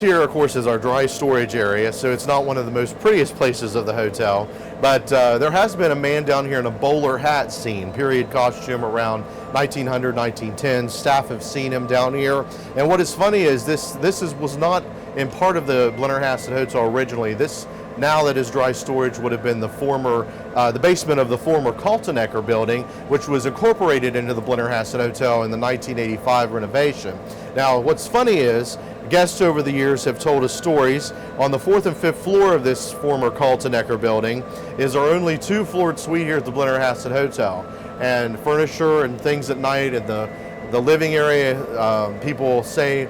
Here, of course, is our dry storage area, so it's not one of the most prettiest places of the hotel, but there has been a man down here in a bowler hat seen, period costume around 1900, 1910. Staff have seen him down here, and what is funny is was not in part of the Blennerhassett Hotel originally. This, now that is dry storage, would have been the basement of the former Kaltenecker building, which was incorporated into the Blennerhassett Hotel in the 1985 renovation. Now, what's funny is, guests over the years have told us stories. On the 4th and 5th floor of this former Kaltenecker building is our only two-floored suite here at the Blennerhassett Hotel. And furniture and things at night in the living area, people say,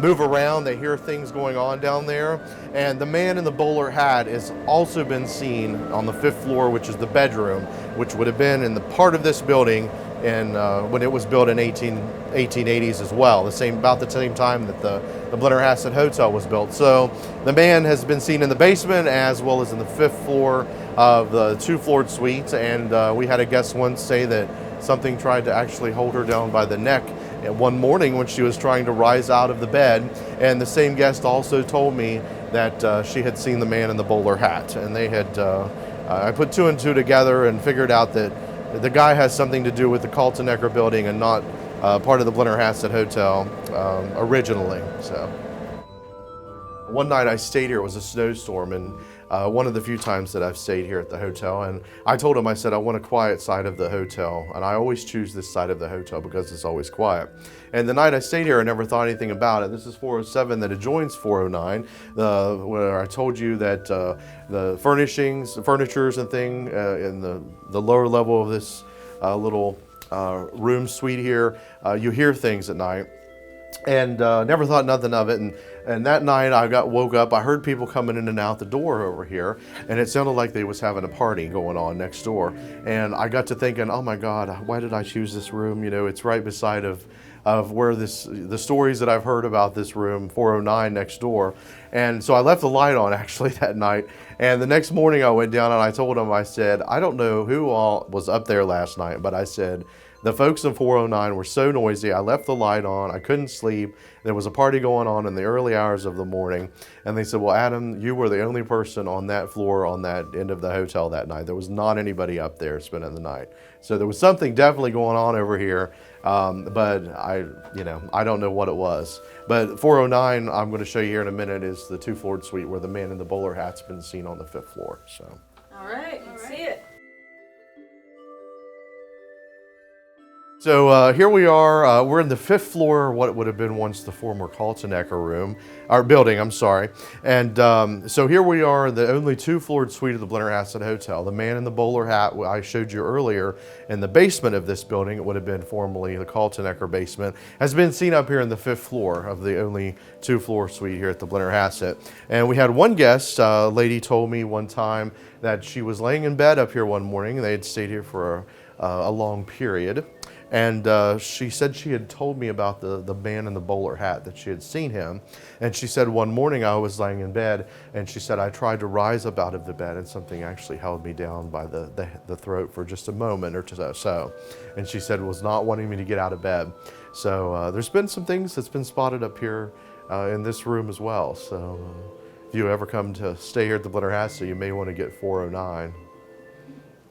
move around, they hear things going on down there. And the man in the bowler hat has also been seen on the 5th floor, which is the bedroom, which would have been in the part of this building and when it was built in 1880s as well, about the same time that the Blennerhassett Hotel was built. So the man has been seen in the basement as well as in the 5th floor of the two-floored suite, and we had a guest once say that something tried to actually hold her down by the neck one morning when she was trying to rise out of the bed. And the same guest also told me that she had seen the man in the bowler hat, and they had I put two and two together and figured out that the guy has something to do with the Kaltenecker building and not part of the Blennerhassett Hotel originally. So one night I stayed here, it was a snowstorm, and one of the few times that I've stayed here at the hotel, and I told him, I said, I want a quiet side of the hotel, and I always choose this side of the hotel because it's always quiet. And the night I stayed here, I never thought anything about it. This is 407 that adjoins 409, where I told you that the furnitures and thing in the lower level of this little room suite here, you hear things at night. And never thought nothing of it. And that night I woke up, I heard people coming in and out the door over here, and it sounded like they was having a party going on next door. And I got to thinking, oh my God, why did I choose this room? You know, it's right beside of where the stories that I've heard about this room, 409 next door. And so I left the light on actually that night. And the next morning I went down and I told them, I said, I don't know who all was up there last night, but I said, the folks in 409 were so noisy, I left the light on, I couldn't sleep. There was a party going on in the early hours of the morning. And they said, well, Adam, you were the only person on that floor on that end of the hotel that night. There was not anybody up there spending the night. So there was something definitely going on over here, but I don't know what it was. But 409, I'm going to show you here in a minute, is the two-floored suite where the man in the bowler hat's been seen on the 5th floor. So. All right, let's see it. So here we are, we're in the 5th floor, what would have been once the former Kaltenecker building, I'm sorry. And so here we are, the only two-floored suite of the Blennerhassett Hotel. The man in the bowler hat I showed you earlier in the basement of this building, it would have been formerly the Kaltenecker basement, has been seen up here in the 5th floor of the only two-floor suite here at the Blennerhassett. And we had one guest, a lady told me one time that she was laying in bed up here one morning. They had stayed here for a long period. And she said she had told me about the man in the bowler hat, that she had seen him. And she said one morning I was laying in bed, and she said I tried to rise up out of the bed and something actually held me down by the throat for just a moment or so. And she said was not wanting me to get out of bed. So there's been some things that's been spotted up here in this room as well. So if you ever come to stay here at the Blennerhassett, you may want to get 409.